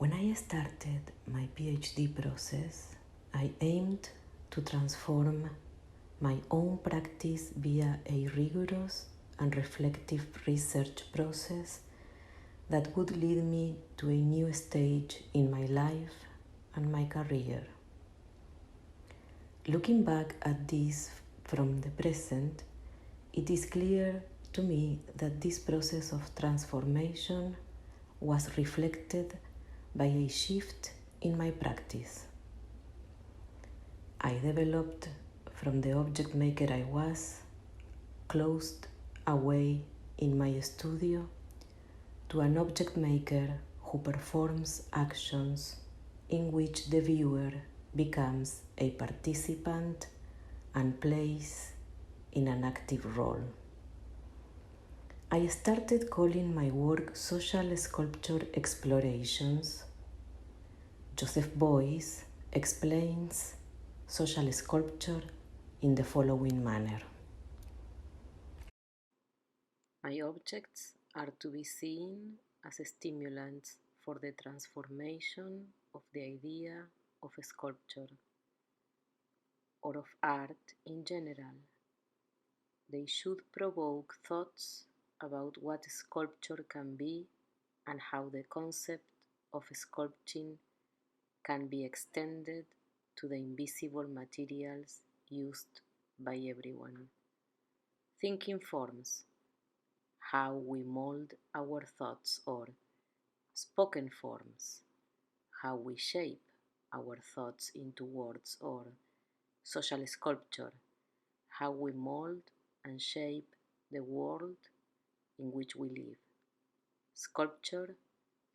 When I started my PhD process, I aimed to transform my own practice via a rigorous and reflective research process that would lead me to a new stage in my life and my career. Looking back at this from the present, it is clear to me that this process of transformation was reflected by a shift in my practice. I developed from the object maker I was, closed away in my studio, to an object maker who performs actions in which the viewer becomes a participant and plays in an active role. I started calling my work social sculpture explorations. Joseph Beuys explains social sculpture in the following manner. My objects are to be seen as stimulants for the transformation of the idea of sculpture or of art in general. They should provoke thoughts about what sculpture can be and how the concept of sculpting can be extended to the invisible materials used by everyone. Thinking forms, how we mold our thoughts, or spoken forms, how we shape our thoughts into words, or social sculpture, how we mold and shape the world in which we live. Sculpture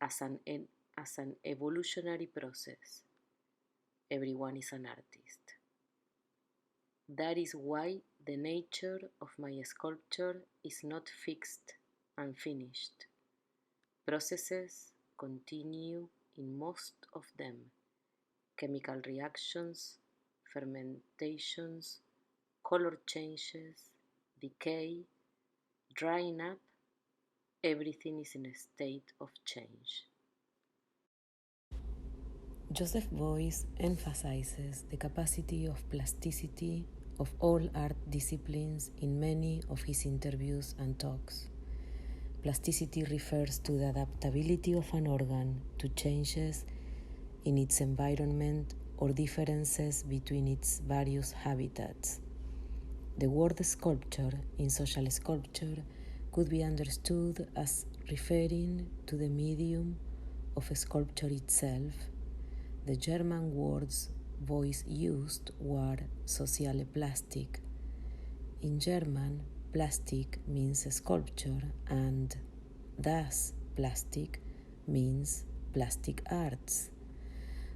as an evolutionary process. Everyone is an artist. That is why the nature of my sculpture is not fixed and finished. Processes continue in most of them. Chemical reactions, fermentations, color changes, decay, drying up, everything is in a state of change. Joseph Beuys emphasizes the capacity of plasticity of all art disciplines in many of his interviews and talks. Plasticity refers to the adaptability of an organ to changes in its environment or differences between its various habitats. The word sculpture in social sculpture could be understood as referring to the medium of sculpture itself. The German words Beuys used were soziale Plastik. In German, plastic means sculpture, and das Plastik means plastic arts.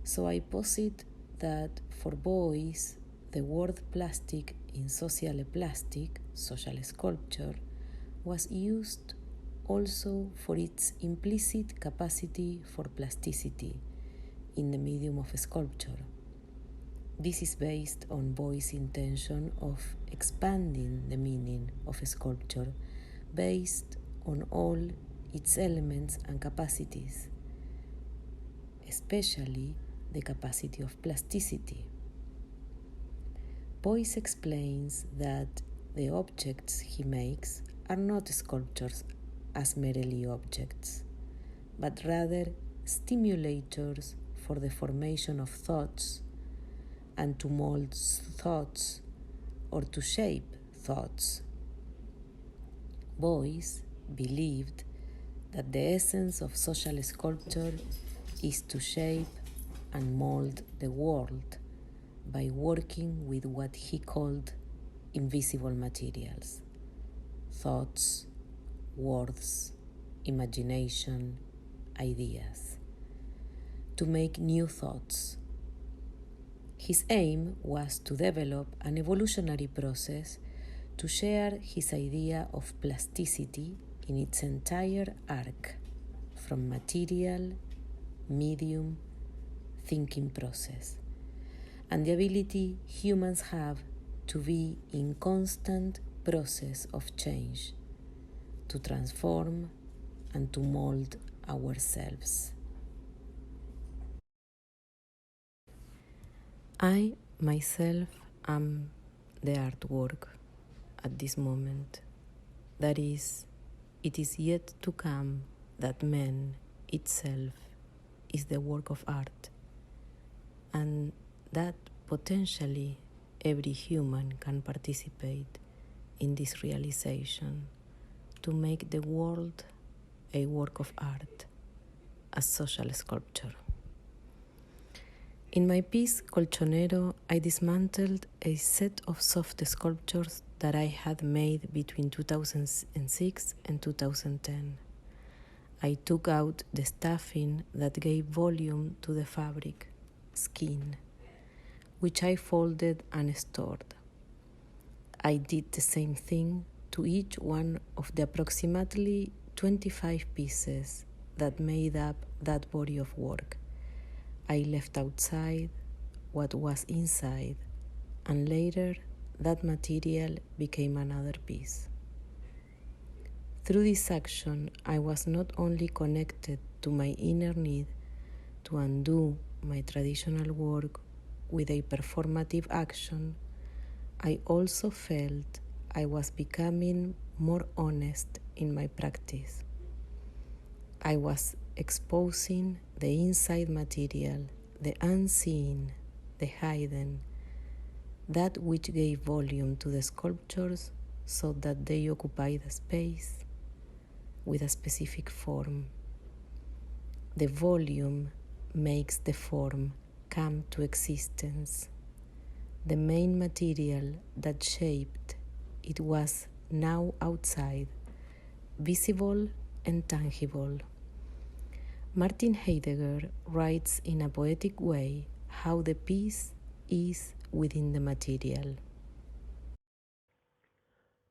So I posit that for Beuys, the word plastic in soziale Plastik, social sculpture, was used also for its implicit capacity for plasticity in the medium of sculpture. This is based on Beuys' intention of expanding the meaning of sculpture based on all its elements and capacities, especially the capacity of plasticity. Beuys explains that the objects he makes are not sculptures as merely objects, but rather stimulators for the formation of thoughts and to mold thoughts or to shape thoughts. Beuys believed that the essence of social sculpture is to shape and mold the world by working with what he called invisible materials: thoughts, words, imagination, ideas, to make new thoughts. His aim was to develop an evolutionary process to share his idea of plasticity in its entire arc, from material, medium, thinking process, and the ability humans have to be in constant process of change, to transform and to mold ourselves. I myself am the artwork at this moment. That is, it is yet to come that man itself is the work of art, and that potentially every human can participate in this realization to make the world a work of art, a social sculpture. In my piece Colchonero, I dismantled a set of soft sculptures that I had made between 2006 and 2010. I took out the stuffing that gave volume to the fabric, skin, which I folded and stored. I did the same thing to each one of the approximately 25 pieces that made up that body of work. I left outside what was inside, and later that material became another piece. Through this action, I was not only connected to my inner need to undo my traditional work with a performative action, I also felt I was becoming more honest in my practice. I was exposing the inside material, the unseen, the hidden, that which gave volume to the sculptures so that they occupy the space with a specific form. The volume makes the form come to existence. The main material that shaped it was now outside, visible and tangible. Martin Heidegger writes in a poetic way how the piece is within the material.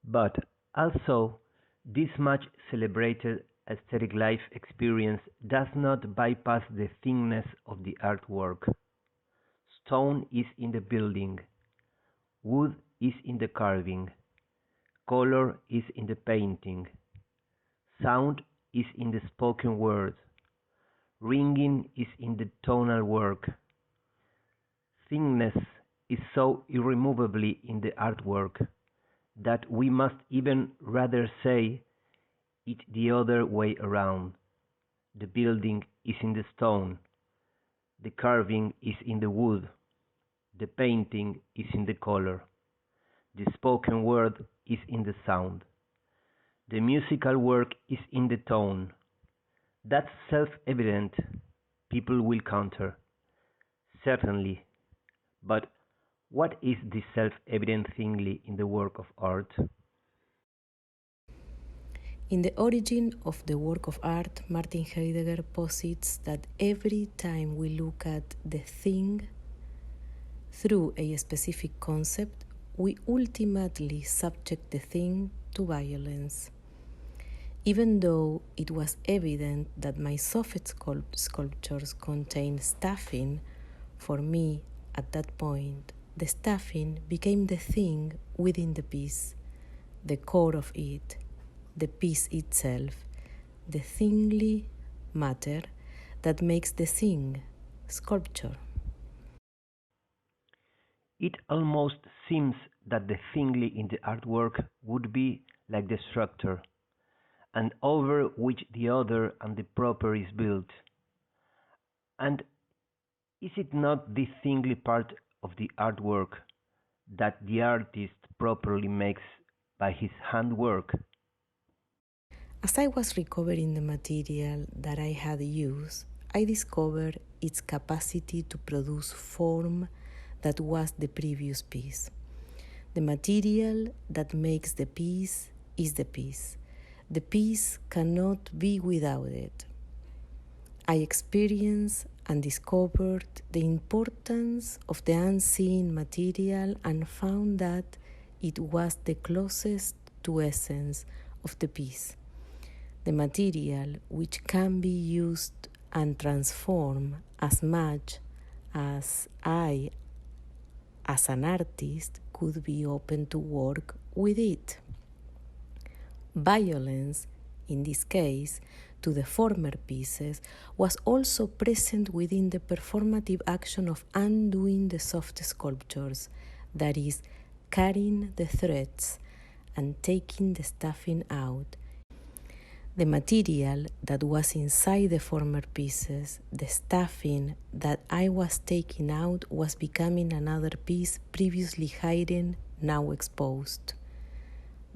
But also, this much celebrated aesthetic life experience does not bypass the thinness of the artwork. Stone is in the building, wood is in the carving, color is in the painting, sound is in the spoken word, ringing is in the tonal work. Thinness is so irremovably in the artwork that we must even rather say it the other way around. The building is in the stone, the carving is in the wood, the painting is in the color, the spoken word is in the sound, the musical work is in the tone. That's self-evident, people will counter. Certainly, but what is this self-evident thingly in the work of art? In the origin of the work of art, Martin Heidegger posits that every time we look at the thing through a specific concept, we ultimately subject the thing to violence. Even though it was evident that my soft sculptures contained stuffing, for me, at that point, the stuffing became the thing within the piece, the core of it, the piece itself, the thingly matter that makes the thing sculpture. It almost seems that the thingly in the artwork would be like the structure, and over which the other and the proper is built. And is it not this thingly part of the artwork that the artist properly makes by his handwork? As I was recovering the material that I had used, I discovered its capacity to produce form that was the previous piece. The material that makes the piece is the piece. The piece cannot be without it. I experienced and discovered the importance of the unseen material and found that it was the closest to essence of the piece. The material which can be used and transformed as much as I, as an artist, could be open to work with it. Violence, in this case, to the former pieces was also present within the performative action of undoing the soft sculptures, that is, cutting the threads and taking the stuffing out. The material that was inside the former pieces, the stuffing that I was taking out, was becoming another piece previously hidden, now exposed.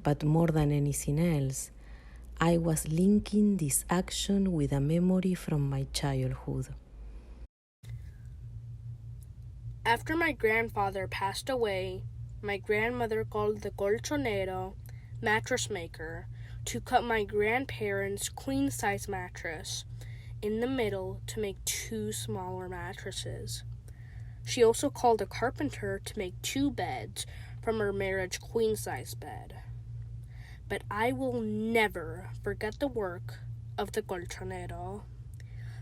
But more than anything else, I was linking this action with a memory from my childhood. After my grandfather passed away, my grandmother called the colchonero, mattress maker, to cut my grandparents' queen-size mattress in the middle to make 2 smaller mattresses. She also called a carpenter to make 2 beds from her marriage queen-size bed. But I will never forget the work of the colchonero.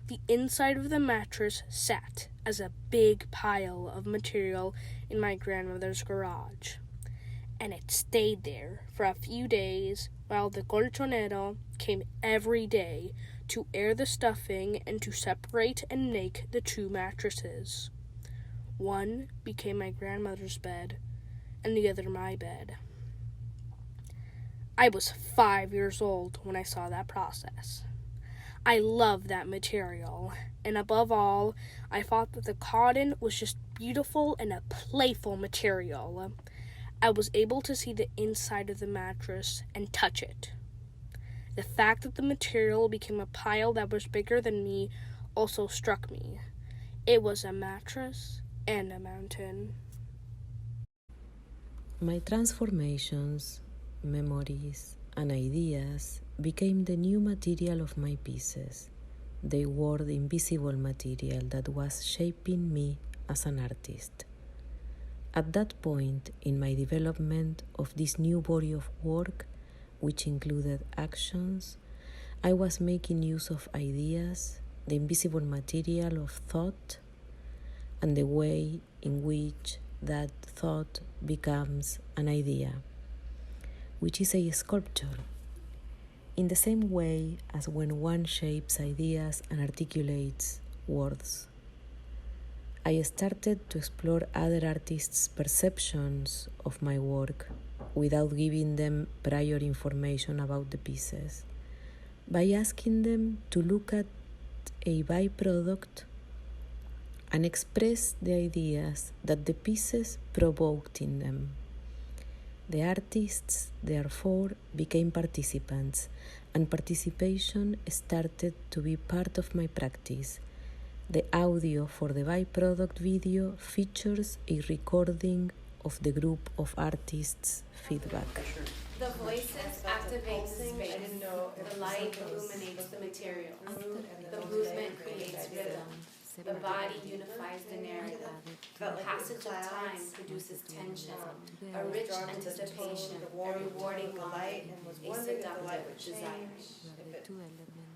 The inside of the mattress sat as a big pile of material in my grandmother's garage, and it stayed there for a few days while the colchonero came every day to air the stuffing and to separate and make the 2 mattresses. One became my grandmother's bed, and the other my bed. I was 5 years old when I saw that process. I loved that material, and above all, I thought that the cotton was just beautiful and a playful material. I was able to see the inside of the mattress and touch it. The fact that the material became a pile that was bigger than me also struck me. It was a mattress and a mountain. My transformations, memories, and ideas became the new material of my pieces. They were the invisible material that was shaping me as an artist. At that point in my development of this new body of work, which included actions, I was making use of ideas, the invisible material of thought, and the way in which that thought becomes an idea, which is a sculpture. In the same way as when one shapes ideas and articulates words. I started to explore other artists' perceptions of my work without giving them prior information about the pieces, by asking them to look at a byproduct and express the ideas that the pieces provoked in them. The artists, therefore, became participants, and participation started to be part of my practice. The audio for the byproduct video features a recording of the group of artists' feedback. The voices activate the space. The light illuminates the material. The movement creates rhythm. The body unifies the narrative. The passage of time produces tension, a rich anticipation, a rewarding longing, a seductive desire.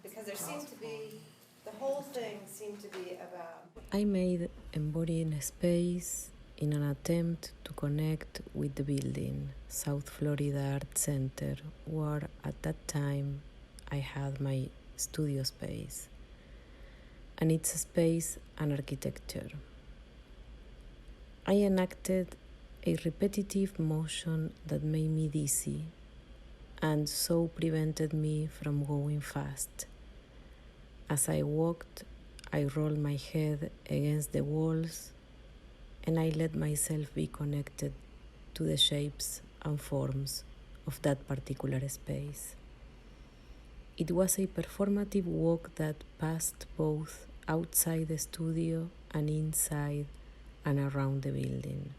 Because there seemed to be, the whole thing seemed to be about... I made embodying space in an attempt to connect with the building, South Florida Art Center, where at that time I had my studio space, and its space and architecture. I enacted a repetitive motion that made me dizzy and so prevented me from going fast. As I walked, I rolled my head against the walls and I let myself be connected to the shapes and forms of that particular space. It was a performative walk that passed both outside the studio and inside and around the building.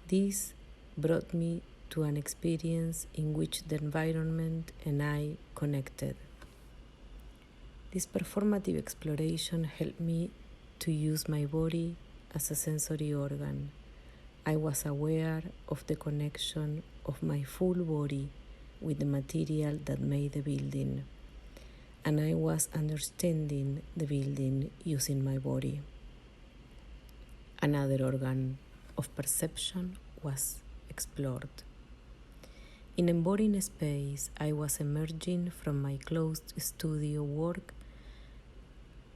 This brought me to an experience in which the environment and I connected. This performative exploration helped me to use my body as a sensory organ. I was aware of the connection of my full body with the material that made the building, and I was understanding the building using my body. Another organ of perception was explored. In embodying space, I was emerging from my closed studio work,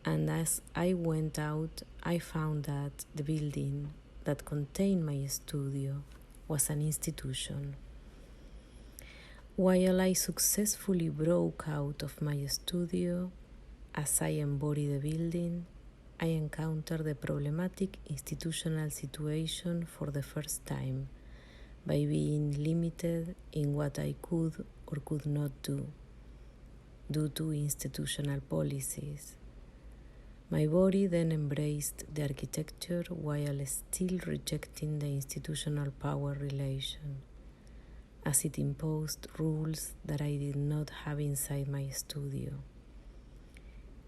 and as I went out, I found that the building that contained my studio was an institution. While I successfully broke out of my studio, as I embodied the building, I encountered the problematic institutional situation for the first time by being limited in what I could or could not do due to institutional policies. My body then embraced the architecture while still rejecting the institutional power relation, as it imposed rules that I did not have inside my studio.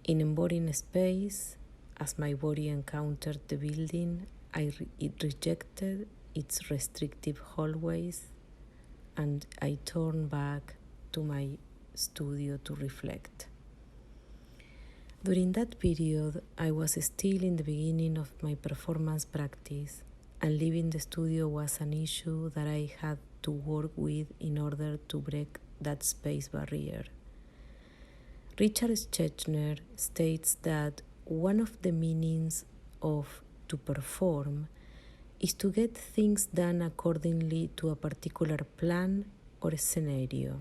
In embodying space, as my body encountered the building, it rejected its restrictive hallways, and I turned back to my studio to reflect. During that period, I was still in the beginning of my performance practice, and leaving the studio was an issue that I had to work with in order to break that space barrier. Richard Schechner states that one of the meanings of to perform is to get things done accordingly to a particular plan or scenario.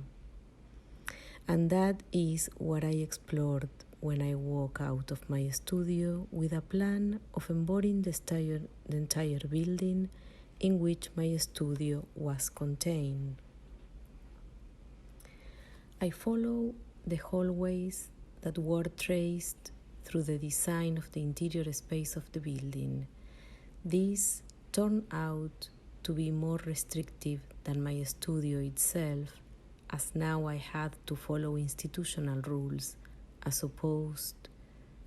And that is what I explored when I walked out of my studio with a plan of embodying the entire building in which my studio was contained. I follow the hallways that were traced through the design of the interior space of the building. These turned out to be more restrictive than my studio itself, as now I had to follow institutional rules as opposed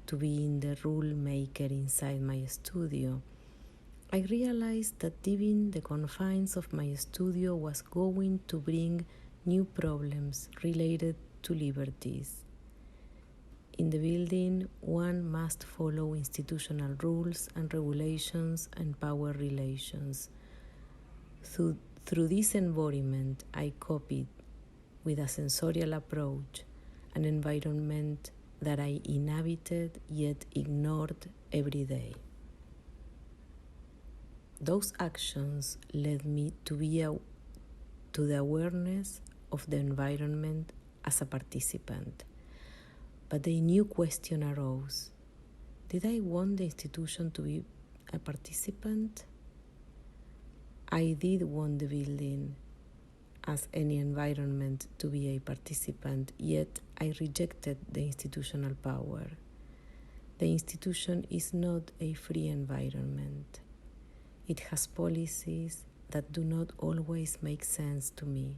to being the rule maker inside my studio. I realized that leaving the confines of my studio was going to bring new problems related to liberties. In the building, one must follow institutional rules and regulations and power relations. Through this embodiment, I copied, with a sensorial approach, an environment that I inhabited yet ignored every day. Those actions led me to the awareness of the environment as a participant. But a new question arose. Did I want the institution to be a participant? I did want the building, as any environment, to be a participant, yet I rejected the institutional power. The institution is not a free environment. It has policies that do not always make sense to me.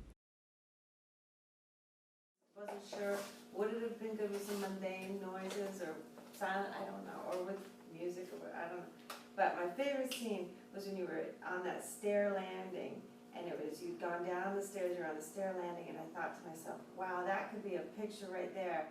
Wasn't sure, would it have been good with some mundane noises or silent, I don't know, or with music, or I don't know. But my favorite scene was when you were on that stair landing, and it was, you'd gone down the stairs, you're on the stair landing, and I thought to myself, wow, that could be a picture right there